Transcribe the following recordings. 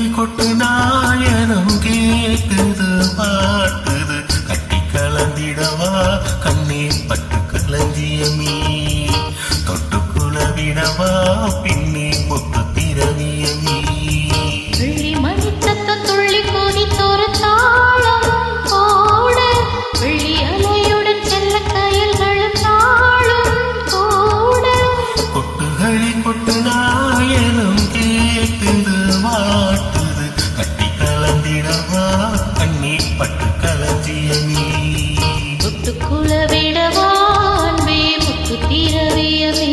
கொட்டு நாயனம் கேக்குது பாட்டுது கட்டி கலந்திடவா கண்ணே பட்டு களஞ்சியமே தொட்டுக்குள்ள விடவா பின்னே முத்து திரவியமே கொட்டு நாயனம் கேக்குது வாட்டுது கட்டி கலந்திடவா கண்ணி பட்டு களஞ்சியமே தொட்டுக்குள்ள விடவா அன்பே முத்து திரவியமே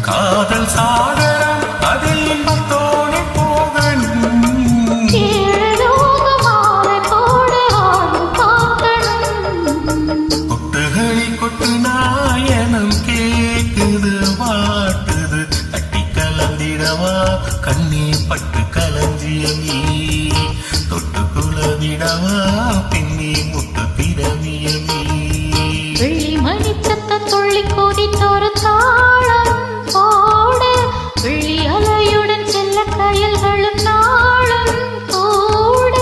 காதல் சாகரம் அதில் இன்பத்தோடு போகணும் கொட்டுகளை கொட்டு நாயனம் கேக்குது வாட்டுது கட்டி கலந்திடவா கண்ணே பட்டு களஞ்சியமே தொட்டுக்குள்ள விடவா பின்னே முத்து திரவியமே வெள்ளி மணிச்சத்த துள்ளி கொதித்தொரு தாளம் போட வெள்ளி அலையுடன் செல்ல கயல்களும் நாளும் கூட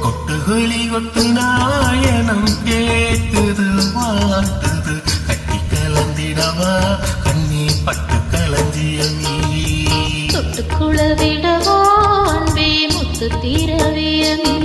கொட்டுகளி கொட்டு நாயனம் கேக்குது வாட்டுது கட்டி கலந்திடவா கண்ணே பட்டு களஞ்சியமே தொட்டுக்குள்ள விடவா அன்பே முத்து திரவியமே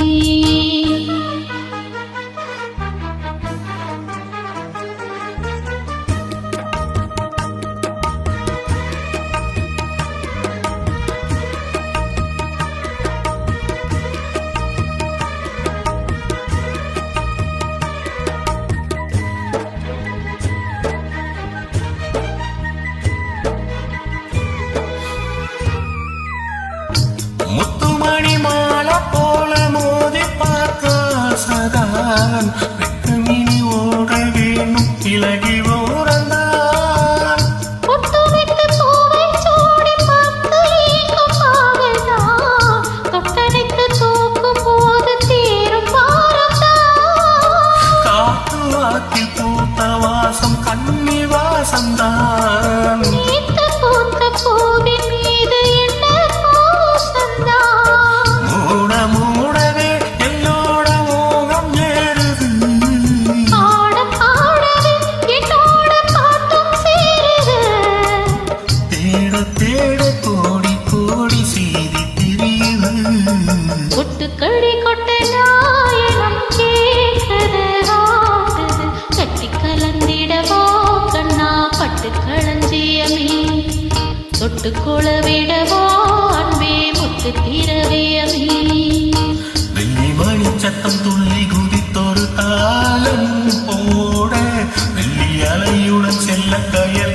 முத்துமணி மாலை போல மோதி பார்க்காசதான் வெக்கமினி ஓட வேணும் இலகி ஓரந்தான் முத்துவிட்டு பூவை சூடி பார்த்து ஏங்கும் பாவைதான் தொட்டனைத்து தூக்கும் போது தீரும் பாரம்தான் காத்து வாக்கில் பூத்த வாசம் கண்ணி வாசம்தான் நீத்த பூத்த பூவின் மீது என்ன மூடவே என்னோட மோகம் ஏறுது ஆட ஆடவே என்னோட பாட்டும் சேருது தேட தேட கோடி கோடி செய்தி தெரியுது கொட்டுக்கடி கொட்ட நாயனம் கேட்குது ஆடுது கட்டி கலந்திடவோ கண்ணா பட்டு களஞ்சியமே தொட்டுக்குள்ள விடவோ அன்பே முத்து திரவியமே வெள்ளி மணி சத்தம் துள்ளி குதித்தொரு தாளம் போட வெள்ளி அலையுடன் செல்ல கயல்